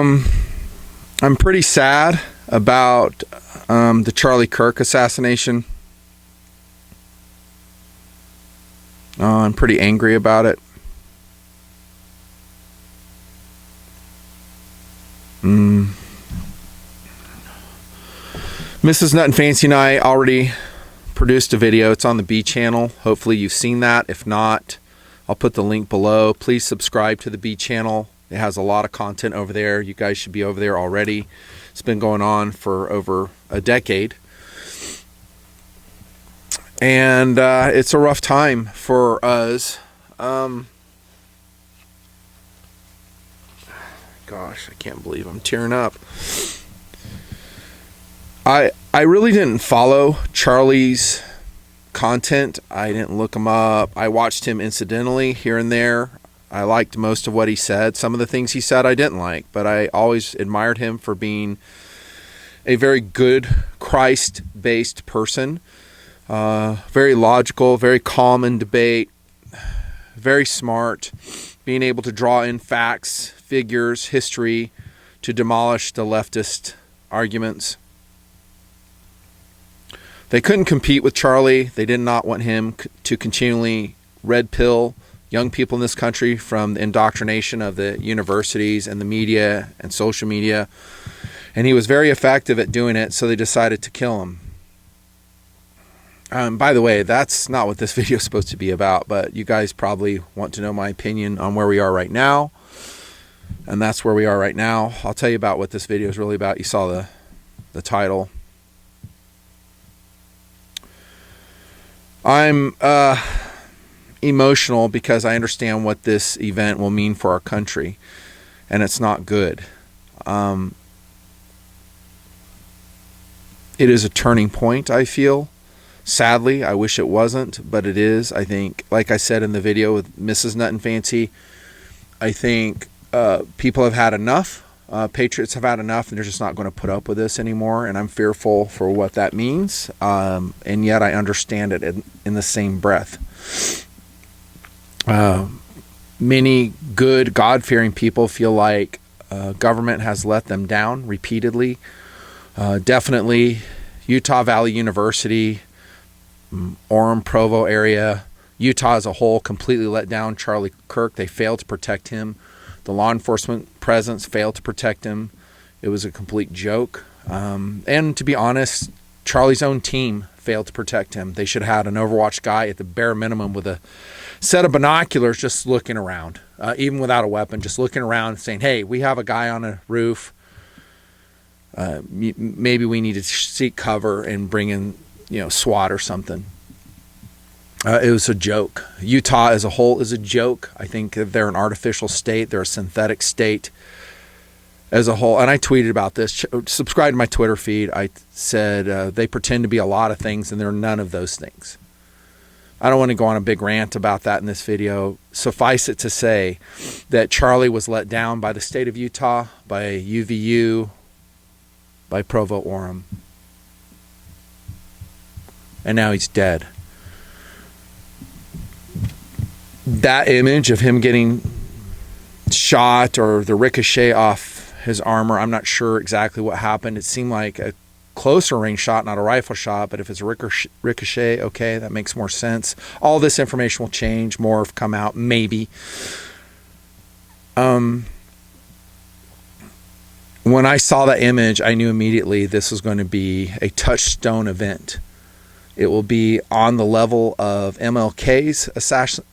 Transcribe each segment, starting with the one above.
I'm pretty sad about the Charlie Kirk assassination. I'm pretty angry about it. Mrs. Nut and Fancy and I already produced a video. It's on the B channel. Hopefully you've seen that. If not, I'll put the link below. Please subscribe to the B channel. It has a lot of content over there. You guys should be over there already. It's been going on for over a decade. And it's a rough time for us. Gosh, I can't believe I'm tearing up. I really didn't follow Charlie's content. I didn't look him up. I watched him incidentally here and there. I liked most of what he said. Some of the things he said I didn't like, but I always admired him for being a very good Christ-based person. Very logical, very calm in debate, very smart, being able to draw in facts, figures, history to demolish the leftist arguments. They couldn't compete with Charlie. They did not want him to continually red pill young people in this country from the indoctrination of the universities and the media and social media. And he was very effective at doing it, so they decided to kill him. By the way, that's not what this video is supposed to be about, but you guys probably want to know my opinion on where we are right now. And that's where we are right now. I'll tell you about what this video is really about. You saw the title. I'm emotional because I understand what this event will mean for our country, and it's not good. It is a turning point, I feel. Sadly, I wish it wasn't, but it is. I think, like I said in the video with Mrs. Nut and Fancy, I think people have had enough. Patriots have had enough, and they're just not going to put up with this anymore, and I'm fearful for what that means, and yet I understand it in the same breath. Many good, God-fearing people feel like government has let them down repeatedly. Definitely Utah Valley University, Orem, Provo area, Utah as a whole completely let down Charlie Kirk. They failed to protect him. The law enforcement presence failed to protect him. It was a complete joke. And to be honest, Charlie's own team failed to protect him. They should have had an Overwatch guy at the bare minimum with a set of binoculars just looking around, even without a weapon, just looking around saying, hey, we have a guy on a roof. Maybe we need to seek cover and bring in, SWAT or something. It was a joke. Utah as a whole is a joke. I think they're an artificial state. They're a synthetic state as a whole. And I tweeted about this. Subscribe to my Twitter feed. I said they pretend to be a lot of things, and they're none of those things. I don't want to go on a big rant about that in this video. Suffice it to say that Charlie was let down by the state of Utah, by UVU, by Provo Orem. And now he's dead. That image of him getting shot or the ricochet off his armor, I'm not sure exactly what happened. It seemed like a closer range shot, not a rifle shot, but if it's a ricochet, okay, that makes more sense. All this information will change. More have come out, maybe. When I saw that image, I knew immediately this was going to be a touchstone event. It will be on the level of MLK's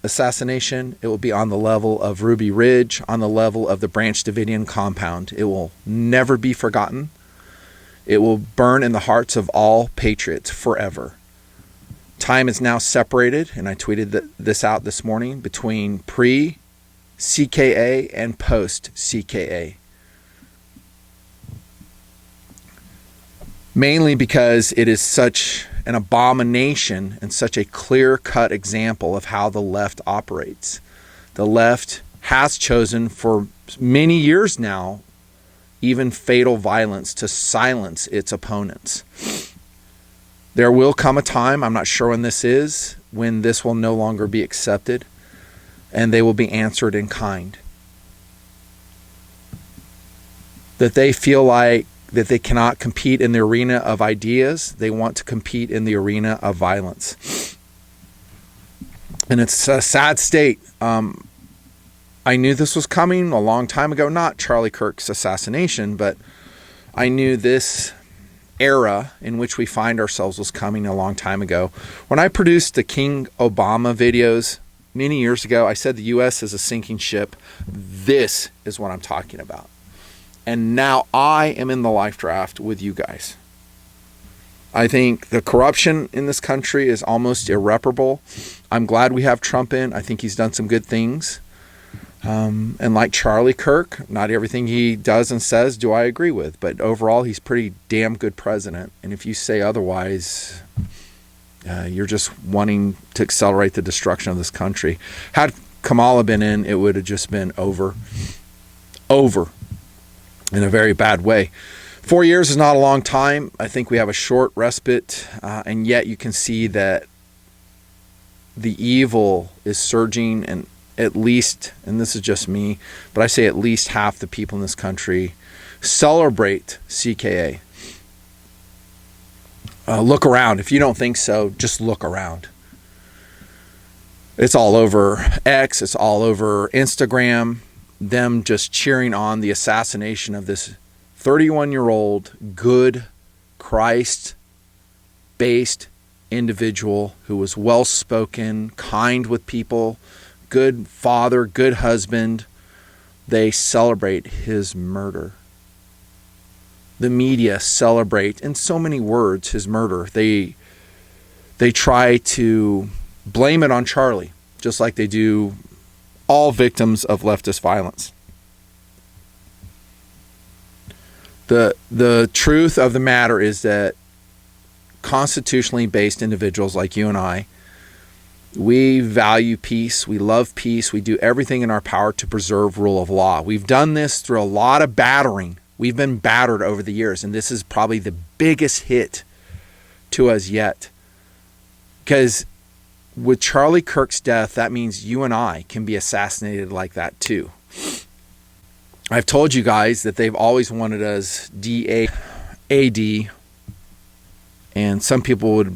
assassination. It will be on the level of Ruby Ridge, on the level of the Branch Davidian compound. It will never be forgotten. It will burn in the hearts of all patriots forever. Time is now separated, and I tweeted this out this morning, between pre-CKA and post-CKA. Mainly because it is such an abomination and such a clear-cut example of how the left operates. The left has chosen for many years now even fatal violence to silence its opponents. There will come a time, I'm not sure when this is, when this will no longer be accepted, and they will be answered in kind. that they feel like that they cannot compete in the arena of ideas. They want to compete in the arena of violence. And it's a sad state. I knew this was coming a long time ago, not Charlie Kirk's assassination, but I knew this era in which we find ourselves was coming a long time ago. When I produced the King Obama videos many years ago, I said the U.S. is a sinking ship. This is what I'm talking about. And now I am in the life raft with you guys. I think the corruption in this country is almost irreparable. I'm glad we have Trump in. I think he's done some good things. And like Charlie Kirk, not everything he does and says do I agree with, but overall he's pretty damn good president. And if you say otherwise, you're just wanting to accelerate the destruction of this country. Had Kamala been in, it would have just been over in a very bad way. 4 years is not a long time. I think we have a short respite, and yet you can see that the evil is surging, and at least, and this is just me, but I say at least half the people in this country celebrate CKA. Look around. If you don't think so, just look around. It's all over X. It's all over Instagram. Them just cheering on the assassination of this 31-year-old good Christ-based individual who was well-spoken, kind with people, good father, good husband. They celebrate his murder. The media celebrate, in so many words, his murder. They try to blame it on Charlie, just like they do all victims of leftist violence. The truth of the matter is that constitutionally based individuals like you and I, we value peace. We love peace. We do everything in our power to preserve rule of law. We've done this through a lot of battering. We've been battered over the years, and this is probably the biggest hit to us yet. Because with Charlie Kirk's death, that means you and I can be assassinated like that too. I've told you guys that they've always wanted us DAAD, and some people would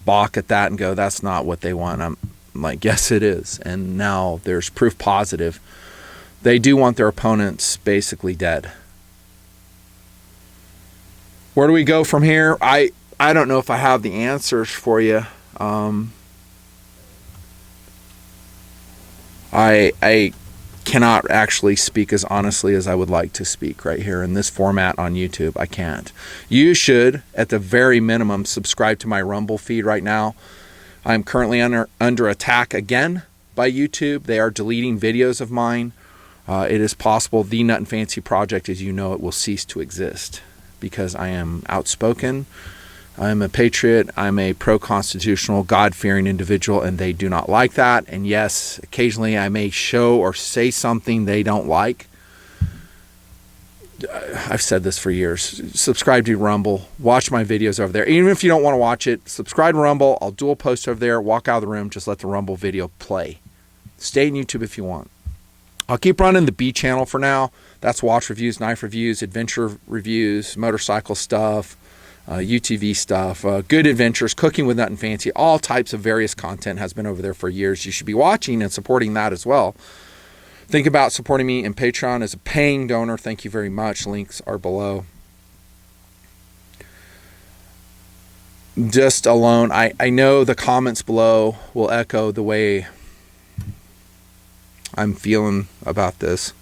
balk at that and go, that's not what they want. I'm like, yes, it is. And now there's proof positive. They do want their opponents basically dead. Where do we go from here? I don't know if I have the answers for you. I cannot actually speak as honestly as I would like to speak right here in this format on YouTube. I can't. You should, at the very minimum, subscribe to my Rumble feed right now. I'm currently under attack again by YouTube. They are deleting videos of mine. It is possible the Nut and Fancy project, as you know, it will cease to exist because I am outspoken. I'm a patriot. I'm a pro-constitutional, God-fearing individual, and they do not like that. And yes, occasionally I may show or say something they don't like. I've said this for years. Subscribe to Rumble. Watch my videos over there. Even if you don't want to watch it, subscribe to Rumble. I'll dual post over there. Walk out of the room. Just let the Rumble video play. Stay in YouTube if you want. I'll keep running the B channel for now. That's watch reviews, knife reviews, adventure reviews, motorcycle stuff, UTV stuff, good adventures, cooking with Nut and Fancy, all types of various content has been over there for years. You should be watching and supporting that as well. Think about supporting me in Patreon as a paying donor. Thank you very much. Links are below. Just alone, I know the comments below will echo the way I'm feeling about this.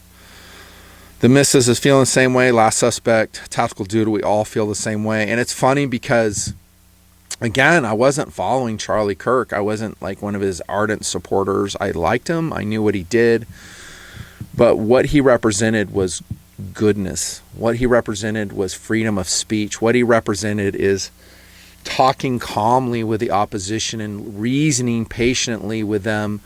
The missus is feeling the same way. Last Suspect, Tactical Doodle, we all feel the same way. And it's funny because, again, I wasn't following Charlie Kirk. I wasn't like one of his ardent supporters. I liked him. I knew what he did. But what he represented was goodness. What he represented was freedom of speech. What he represented is talking calmly with the opposition and reasoning patiently with them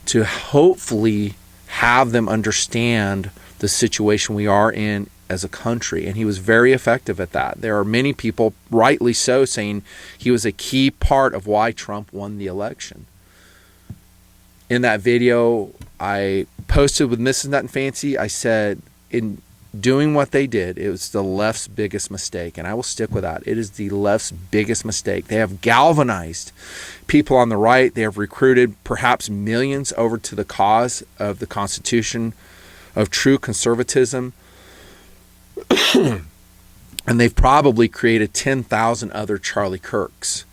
to hopefully have them understand the situation we are in as a country. And he was very effective at that. There are many people, rightly so, saying he was a key part of why Trump won the election. In that video I posted with Mrs. Nut and Fancy, I said, doing what they did, it was the left's biggest mistake, and I will stick with that. It is the left's biggest mistake. They have galvanized people on the right. They have recruited perhaps millions over to the cause of the Constitution, of true conservatism, and they've probably created 10,000 other Charlie Kirks.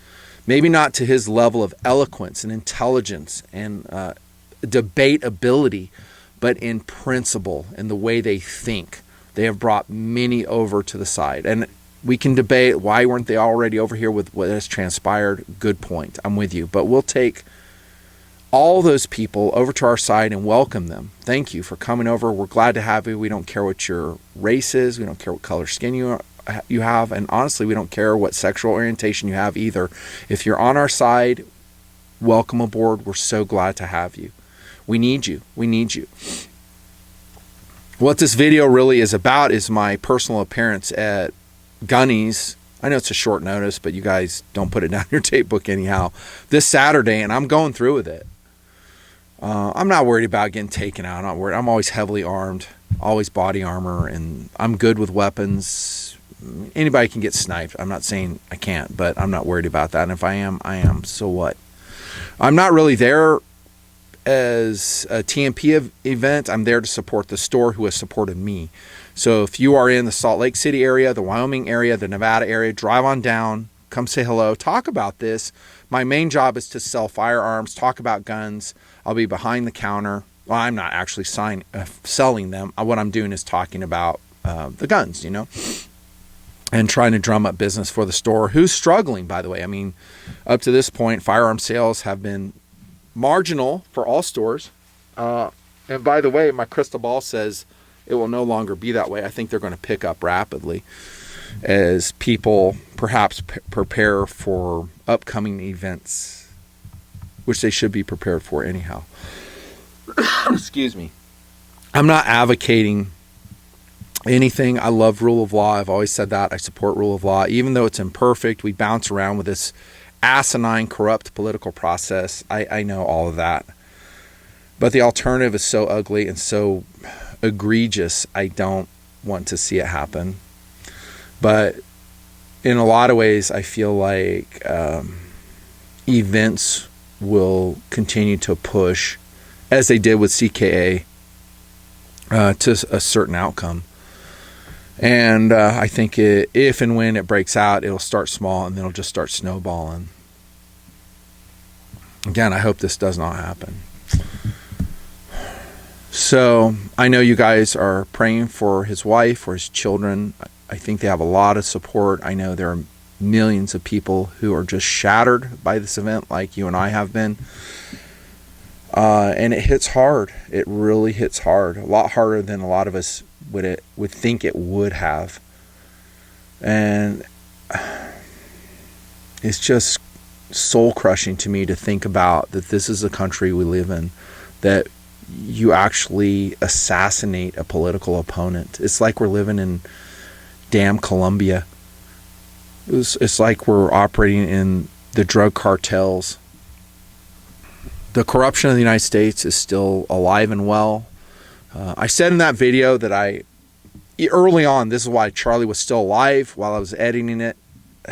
Maybe not to his level of eloquence and intelligence and debate ability, but in principle, in the way they think. They have brought many over to the side. And we can debate, why weren't they already over here with what has transpired? Good point. I'm with you. But we'll take all those people over to our side and welcome them. Thank you for coming over. We're glad to have you. We don't care what your race is. We don't care what color skin you have. And honestly, we don't care what sexual orientation you have either. If you're on our side, welcome aboard. We're so glad to have you. We need you. We need you. What this video really is about is my personal appearance at Gunnies. I know it's a short notice, but you guys don't put it down your tape book anyhow. This Saturday, and I'm going through with it. I'm not worried about getting taken out. I'm not worried. I'm always heavily armed, always body armor, and I'm good with weapons. Anybody can get sniped. I'm not saying I can't, but I'm not worried about that. And if I am, I am. So what? I'm not really there as a TMP event. I'm there to support the store who has supported me. So if you are in the Salt Lake City area, the Wyoming area, the Nevada area, drive on down, come say hello, talk about this. My main job is to sell firearms, talk about guns. I'll be behind the counter. Well, I'm not actually selling them. What I'm doing is talking about the guns, you know, and trying to drum up business for the store, who's struggling, by the way. I mean, up to this point, firearm sales have been marginal for all stores. And by the way, my crystal ball says it will no longer be that way. I think they're going to pick up rapidly as people perhaps prepare for upcoming events, which they should be prepared for anyhow. Excuse me. I'm not advocating anything. I love rule of law. I've always said that. I support rule of law. Even though it's imperfect, we bounce around with this asinine, corrupt political process. I know all of that. But the alternative is so ugly and so egregious, I don't want to see it happen. But in a lot of ways, I feel like events will continue to push, as they did with CKA, to a certain outcome. And I think if and when it breaks out, it'll start small and then it'll just start snowballing. Again, I hope this does not happen. So I know you guys are praying for his wife, for his children. I think they have a lot of support. I know there are millions of people who are just shattered by this event like you and I have been. And it hits hard. It really hits hard. A lot harder than a lot of us would think it would have. And it's just soul crushing to me to think about that this is the country we live in, that you actually assassinate a political opponent. It's like we're living in damn Colombia. It's like we're operating in the drug cartels. The corruption of the United States is still alive and well. I said in that video that early on, this is why Charlie was still alive while I was editing it.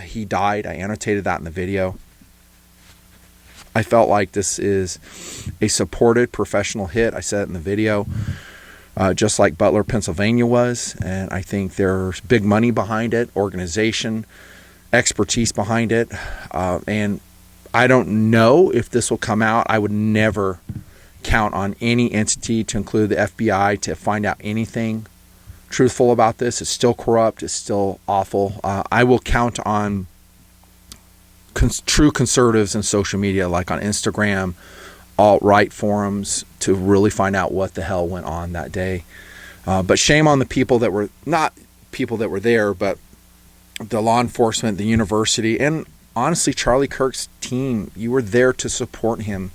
He died. I annotated that in the video. I felt like this is a supported professional hit. I said it in the video, just like Butler, Pennsylvania was. And I think there's big money behind it, organization, expertise behind it. And I don't know if this will come out. I would never count on any entity, to include the FBI, to find out anything truthful about this. It's still corrupt. It's still awful. I will count on true conservatives in social media, like on Instagram, alt-right forums, to really find out what the hell went on that day. But shame on the people that were not people that were there, but the law enforcement, the university, and honestly, Charlie Kirk's team. You were there to support him.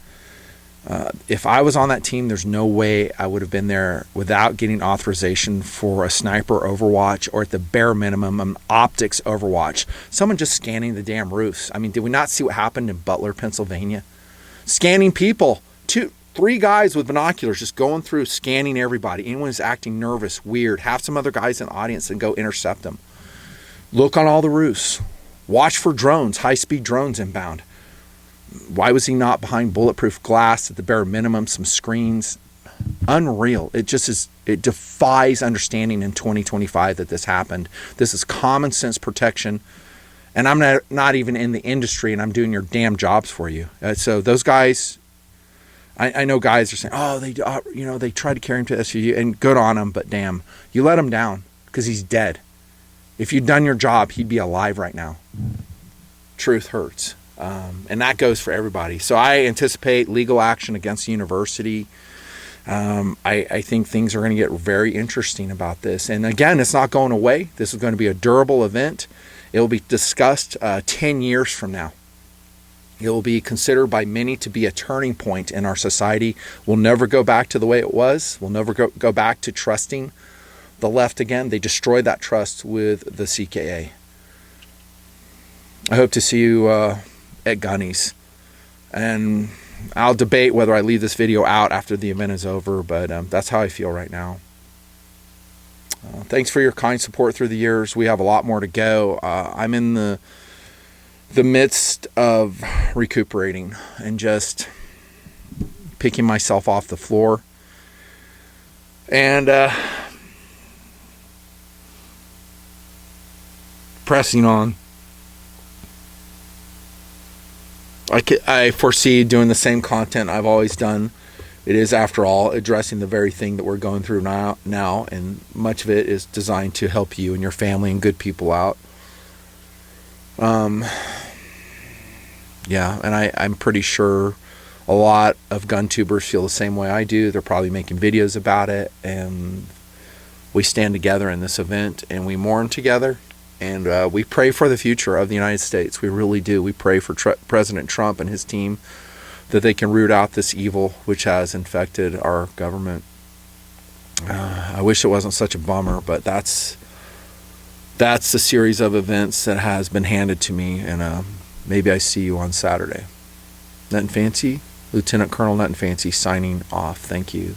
If I was on that team, there's no way I would have been there without getting authorization for a sniper overwatch, or at the bare minimum, an optics overwatch. Someone just scanning the damn roofs. I mean, did we not see what happened in Butler, Pennsylvania? Scanning people. 3 guys with binoculars just going through, scanning everybody. Anyone who's acting nervous, weird, have some other guys in the audience and go intercept them. Look on all the roofs. Watch for drones, high-speed drones inbound. Why was he not behind bulletproof glass at the bare minimum, some screens? Unreal. It just is, it defies understanding in 2025 that this happened. This is common sense protection. And I'm not even in the industry, and I'm doing your damn jobs for you. So those guys, I know guys are saying, oh, they tried to carry him to SVU, and good on them, but damn, you let him down because he's dead. If you'd done your job, he'd be alive right now. Truth hurts. And that goes for everybody. So I anticipate legal action against the university. I think things are going to get very interesting about this. And again, it's not going away. This is going to be a durable event. It will be discussed 10 years from now. It will be considered by many to be a turning point in our society. We'll never go back to the way it was. We'll never go back to trusting the left again. They destroyed that trust with the CKA. I hope to see you at Gunnies. And I'll debate whether I leave this video out after the event is over, but that's how I feel right now. Thanks for your kind support through the years. We have a lot more to go. I'm in the midst of recuperating and just picking myself off the floor. And pressing on. I foresee doing the same content I've always done. It is, after all, addressing the very thing that we're going through now, and much of it is designed to help you and your family and good people out. Yeah, and I'm pretty sure a lot of gun tubers feel the same way I do. They're probably making videos about it, and we stand together in this event, and we mourn together. And we pray for the future of the United States. We really do. We pray for President Trump and his team that they can root out this evil which has infected our government. I wish it wasn't such a bummer, but that's the series of events that has been handed to me. And maybe I see you on Saturday. Nut and Fancy, Lieutenant Colonel Nut and Fancy signing off. Thank you.